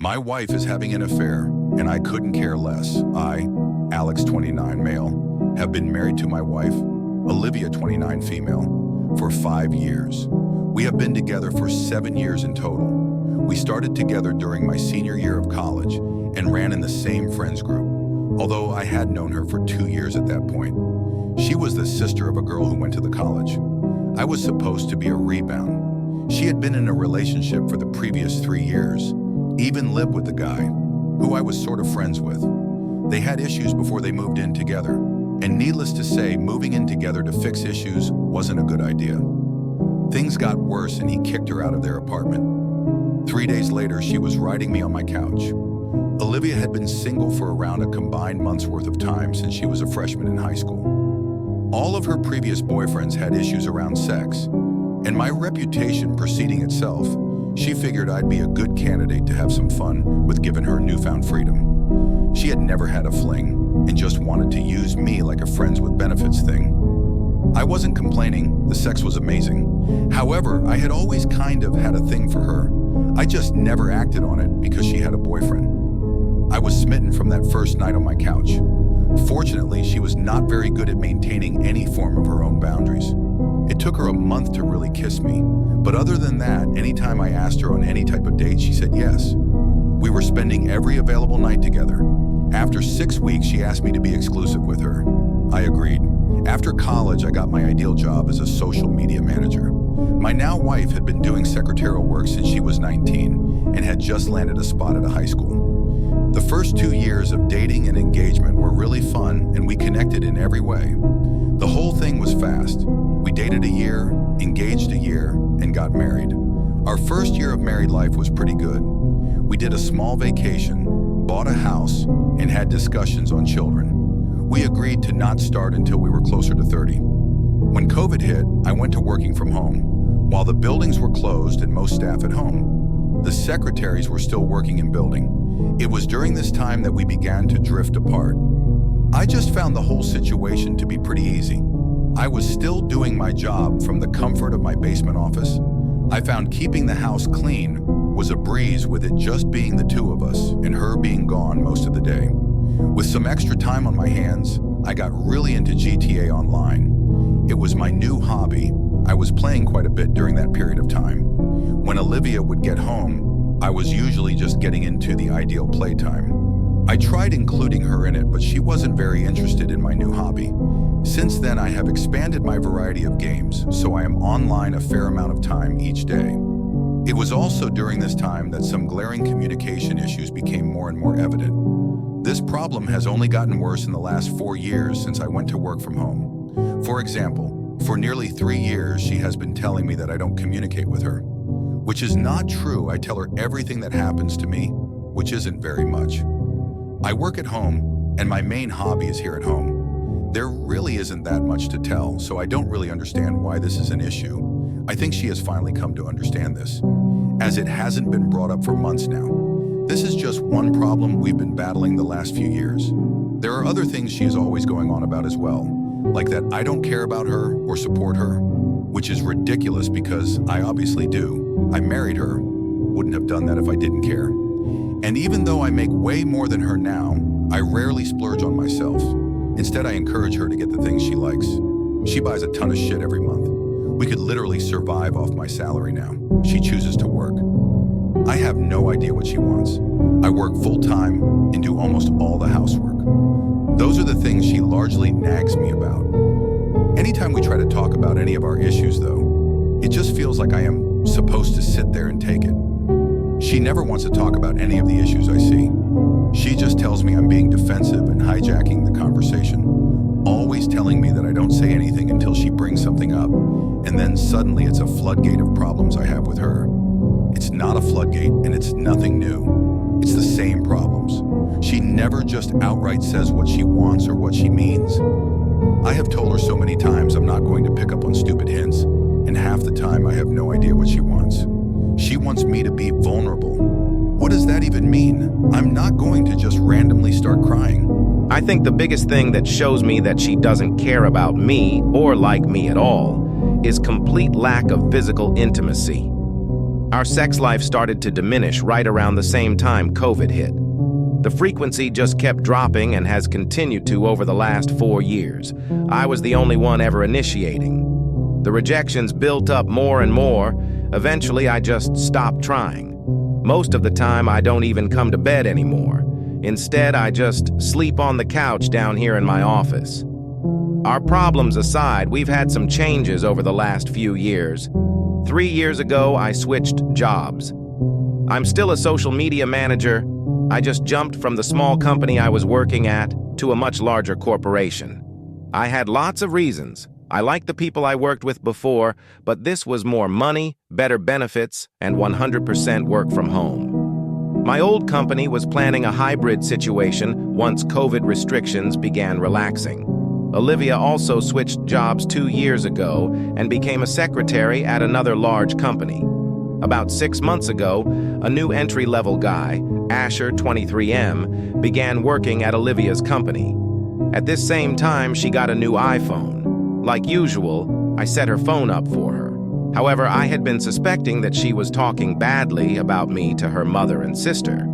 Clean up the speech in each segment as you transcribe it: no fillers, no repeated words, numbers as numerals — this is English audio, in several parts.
My wife is having an affair, and I couldn't care less. I, Alex, 29, male, have been married to my wife, Olivia, 29, female, for 5 years. We have been together for 7 years in total. We started together during my senior year of college and ran in the same friends group, although I had known her for 2 years at that point. She was the sister of a girl who went to the college. I was supposed to be a rebound. She had been in a relationship for the previous 3 years, even lived with the guy, who I was sort of friends with. They had issues before they moved in together, and needless to say, moving in together to fix issues wasn't a good idea. Things got worse and he kicked her out of their apartment. 3 days later, she was riding me on my couch. Olivia had been single for around a combined month's worth of time since she was a freshman in high school. All of her previous boyfriends had issues around sex, and my reputation preceding itself, she figured I'd be a good candidate to have some fun with given her newfound freedom. She had never had a fling and just wanted to use me like a friends with benefits thing. I wasn't complaining, the sex was amazing. However, I had always kind of had a thing for her. I just never acted on it because she had a boyfriend. I was smitten from that first night on my couch. Fortunately, she was not very good at maintaining any form of her own boundaries. It took her a month to really kiss me, but other than that, anytime I asked her on any type of date, she said yes. We were spending every available night together. After 6 weeks, she asked me to be exclusive with her. I agreed. After college, I got my ideal job as a social media manager. My now wife had been doing secretarial work since she was 19 and had just landed a spot at a high school. The first 2 years of dating and engagement were really fun, and we connected in every way. The whole thing was fast. We dated a year, engaged a year, and got married. Our first year of married life was pretty good. We did a small vacation, bought a house, and had discussions on children. We agreed to not start until we were closer to 30. When COVID hit, I went to working from home. While the buildings were closed and most staff at home, the secretaries were still working in building. It was during this time that we began to drift apart. I just found the whole situation to be pretty easy. I was still doing my job from the comfort of my basement office. I found keeping the house clean was a breeze, with it just being the two of us and her being gone most of the day. With some extra time on my hands, I got really into GTA Online. It was my new hobby. I was playing quite a bit during that period of time. When Olivia would get home, I was usually just getting into the ideal playtime. I tried including her in it, but she wasn't very interested in my new hobby. Since then, I have expanded my variety of games, so I am online a fair amount of time each day. It was also during this time that some glaring communication issues became more and more evident. This problem has only gotten worse in the last 4 years since I went to work from home. For example, for nearly 3 years, she has been telling me that I don't communicate with her, which is not true. I tell her everything that happens to me, which isn't very much. I work at home, and my main hobby is here at home. There really isn't that much to tell, so I don't really understand why this is an issue. I think she has finally come to understand this, as it hasn't been brought up for months now. This is just one problem we've been battling the last few years. There are other things she is always going on about as well, like that I don't care about her or support her, which is ridiculous because I obviously do. I married her, wouldn't have done that if I didn't care. And even though I make way more than her now, I rarely splurge on myself. Instead, I encourage her to get the things she likes. She buys a ton of shit every month. We could literally survive off my salary now. She chooses to work. I have no idea what she wants. I work full-time and do almost all the housework. Those are the things she largely nags me about. Anytime we try to talk about any of our issues, though, it just feels like I am supposed to sit there and take it. She never wants to talk about any of the issues I see. She just tells me I'm being defensive and hijacking the conversation, always telling me that I don't say anything until she brings something up, and then suddenly it's a floodgate of problems I have with her. It's not a floodgate, and it's nothing new. It's the same problems. She never just outright says what she wants or what she means. I have told her so many times I'm not going to pick up on stupid hints, and half the time I have no idea what she wants. She wants me to be vulnerable. What does that even mean? I'm not going to just randomly start crying. I think the biggest thing that shows me that she doesn't care about me or like me at all is complete lack of physical intimacy. Our sex life started to diminish right around the same time COVID hit. The frequency just kept dropping and has continued to over the last 4 years. I was the only one ever initiating. The rejections built up more and more. Eventually, I just stopped trying. Most of the time, I don't even come to bed anymore. Instead, I just sleep on the couch down here in my office. Our problems aside, we've had some changes over the last few years. 3 years ago, I switched jobs. I'm still a social media manager. I just jumped from the small company I was working at to a much larger corporation. I had lots of reasons. I liked the people I worked with before, but this was more money, better benefits, and 100% work from home. My old company was planning a hybrid situation once COVID restrictions began relaxing. Olivia also switched jobs 2 years ago and became a secretary at another large company. About 6 months ago, a new entry-level guy, Asher 23M, began working at Olivia's company. At this same time, she got a new iPhone. Like usual, I set her phone up for her. However, I had been suspecting that she was talking badly about me to her mother and sister.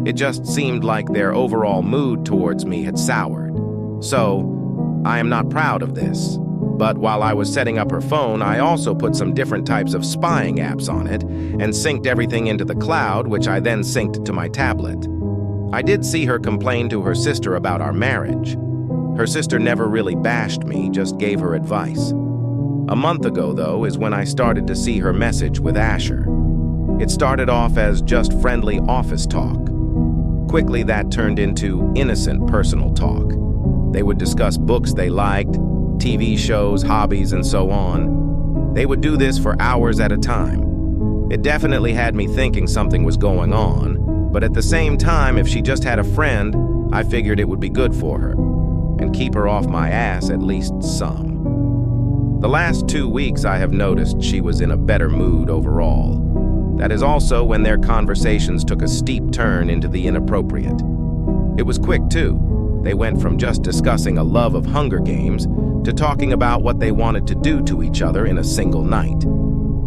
It just seemed like their overall mood towards me had soured. So, I am not proud of this. But while I was setting up her phone, I also put some different types of spying apps on it and synced everything into the cloud, which I then synced to my tablet. I did see her complain to her sister about our marriage. Her sister never really bashed me, just gave her advice. A month ago, though, is when I started to see her message with Asher. It started off as just friendly office talk. Quickly, that turned into innocent personal talk. They would discuss books they liked, TV shows, hobbies, and so on. They would do this for hours at a time. It definitely had me thinking something was going on, but at the same time, if she just had a friend, I figured it would be good for her, and keep her off my ass at least some. The last 2 weeks I have noticed she was in a better mood overall. That is also when their conversations took a steep turn into the inappropriate. It was quick too. They went from just discussing a love of Hunger Games to talking about what they wanted to do to each other in a single night.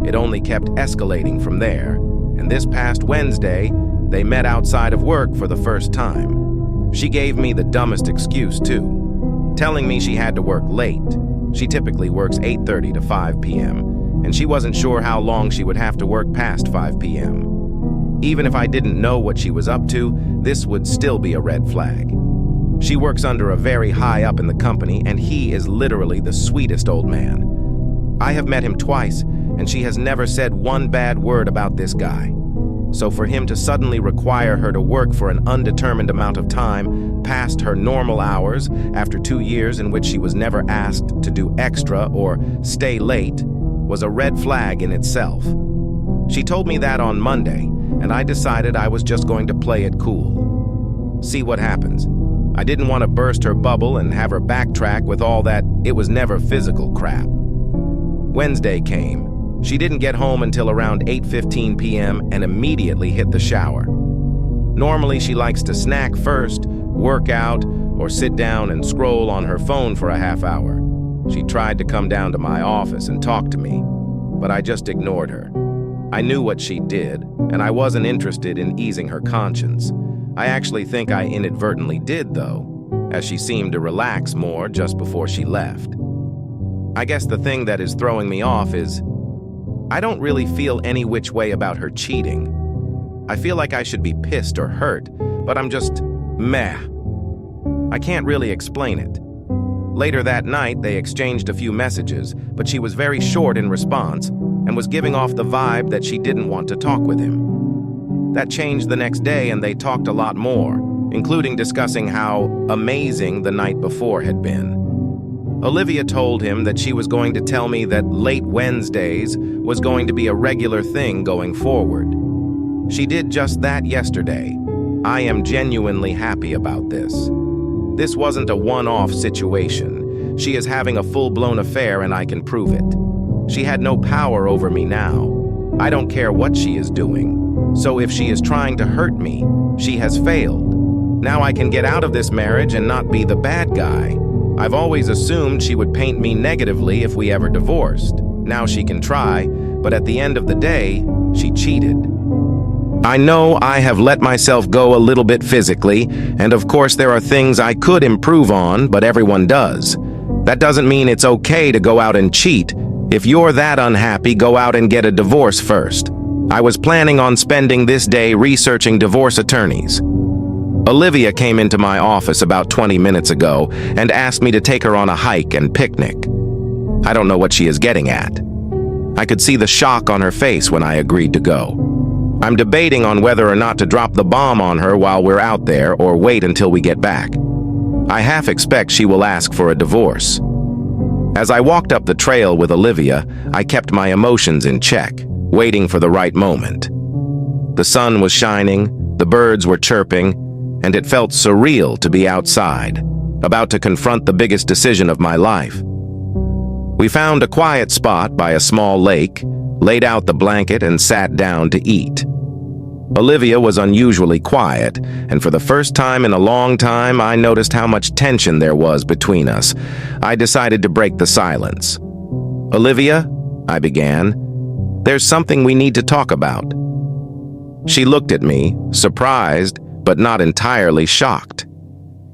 It only kept escalating from there, and this past Wednesday, they met outside of work for the first time. She gave me the dumbest excuse too, telling me she had to work late. She typically works 8:30 to 5 p.m., and she wasn't sure how long she would have to work past 5 p.m. Even if I didn't know what she was up to, this would still be a red flag. She works under a very high up in the company, and he is literally the sweetest old man. I have met him twice, and she has never said one bad word about this guy. So for him to suddenly require her to work for an undetermined amount of time past her normal hours after 2 years in which she was never asked to do extra or stay late was a red flag in itself. She told me that on Monday, and I decided I was just going to play it cool. See what happens. I didn't want to burst her bubble and have her backtrack with all that "it was never physical" crap. Wednesday came. She didn't get home until around 8:15 p.m. and immediately hit the shower. Normally, she likes to snack first, work out, or sit down and scroll on her phone for a half hour. She tried to come down to my office and talk to me, but I just ignored her. I knew what she did, and I wasn't interested in easing her conscience. I actually think I inadvertently did, though, as she seemed to relax more just before she left. I guess the thing that is throwing me off is I don't really feel any which way about her cheating. I feel like I should be pissed or hurt, but I'm just meh. I can't really explain it. Later that night, they exchanged a few messages, but she was very short in response and was giving off the vibe that she didn't want to talk with him. That changed the next day, and they talked a lot more, including discussing how amazing the night before had been. Olivia told him that she was going to tell me that late Wednesdays was going to be a regular thing going forward. She did just that yesterday. I am genuinely happy about this. This wasn't a one-off situation. She is having a full-blown affair, and I can prove it. She had no power over me now. I don't care what she is doing. So if she is trying to hurt me, she has failed. Now I can get out of this marriage and not be the bad guy. I've always assumed she would paint me negatively if we ever divorced. Now she can try, but at the end of the day, She cheated. I know I have let myself go a little bit physically, and of course there are things I could improve on, but everyone does. That doesn't mean it's okay to go out and cheat. If you're that unhappy, go out and get a divorce first. I was planning on spending this day researching divorce attorneys. Olivia came into my office about 20 minutes ago and asked me to take her on a hike and picnic. I don't know what she is getting at. I could see the shock on her face when I agreed to go. I'm debating on whether or not to drop the bomb on her while we're out there or wait until we get back. I half expect she will ask for a divorce. As I walked up the trail with Olivia, I kept my emotions in check, waiting for the right moment. The sun was shining, the birds were chirping, and it felt surreal to be outside, about to confront the biggest decision of my life. We found a quiet spot by a small lake, laid out the blanket, and sat down to eat. Olivia was unusually quiet, and for the first time in a long time, I noticed how much tension there was between us. I decided to break the silence. "Olivia," I began, "there's something we need to talk about." She looked at me, surprised, but not entirely shocked.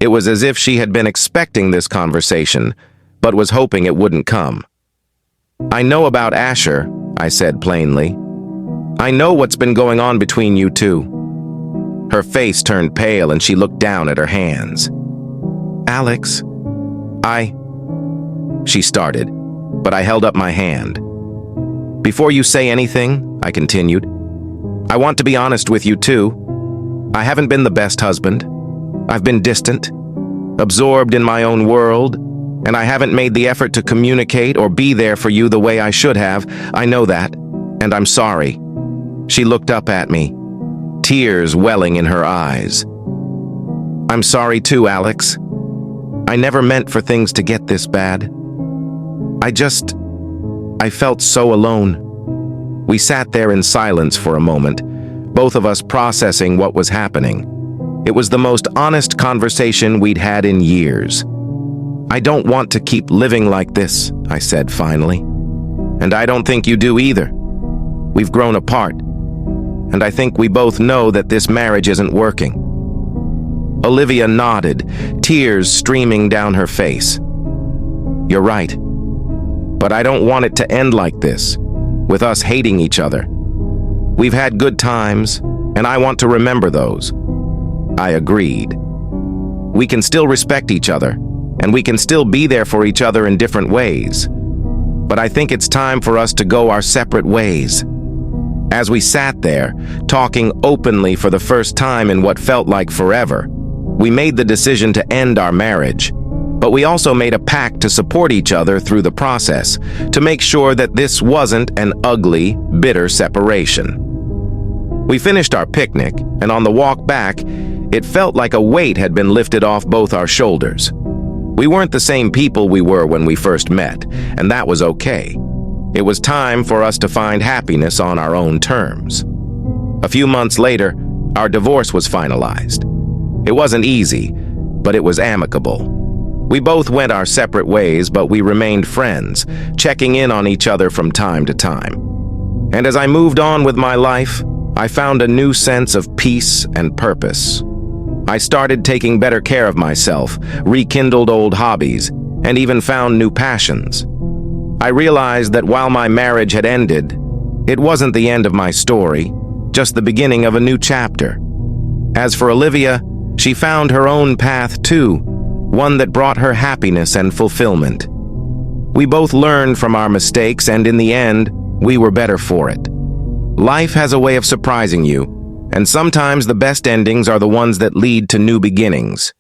It was as if she had been expecting this conversation, but was hoping it wouldn't come. "I know about Asher," I said plainly. "I know what's been going on between you two." Her face turned pale and she looked down at her hands. "Alex, she started, but I held up my hand. "Before you say anything," I continued, "I want to be honest with you too. I haven't been the best husband. I've been distant, absorbed in my own world, and I haven't made the effort to communicate or be there for you the way I should have. I know that, and I'm sorry." She looked up at me, tears welling in her eyes. "I'm sorry too, Alex. I never meant for things to get this bad. I felt so alone." We sat there in silence for a moment, both of us processing what was happening. It was the most honest conversation we'd had in years. "I don't want to keep living like this," I said finally. "And I don't think you do either. We've grown apart, and I think we both know that this marriage isn't working." Olivia nodded, tears streaming down her face. "You're right. But I don't want it to end like this, with us hating each other. We've had good times, and I want to remember those." I agreed. "We can still respect each other, and we can still be there for each other in different ways. But I think it's time for us to go our separate ways." As we sat there, talking openly for the first time in what felt like forever, we made the decision to end our marriage. But we also made a pact to support each other through the process, to make sure that this wasn't an ugly, bitter separation. We finished our picnic, and on the walk back, it felt like a weight had been lifted off both our shoulders. We weren't the same people we were when we first met, and that was okay. It was time for us to find happiness on our own terms. A few months later, our divorce was finalized. It wasn't easy, but it was amicable. We both went our separate ways, but we remained friends, checking in on each other from time to time. And as I moved on with my life, I found a new sense of peace and purpose. I started taking better care of myself, rekindled old hobbies, and even found new passions. I realized that while my marriage had ended, it wasn't the end of my story, just the beginning of a new chapter. As for Olivia, she found her own path too, one that brought her happiness and fulfillment. We both learned from our mistakes, and in the end, we were better for it. Life has a way of surprising you, and sometimes the best endings are the ones that lead to new beginnings.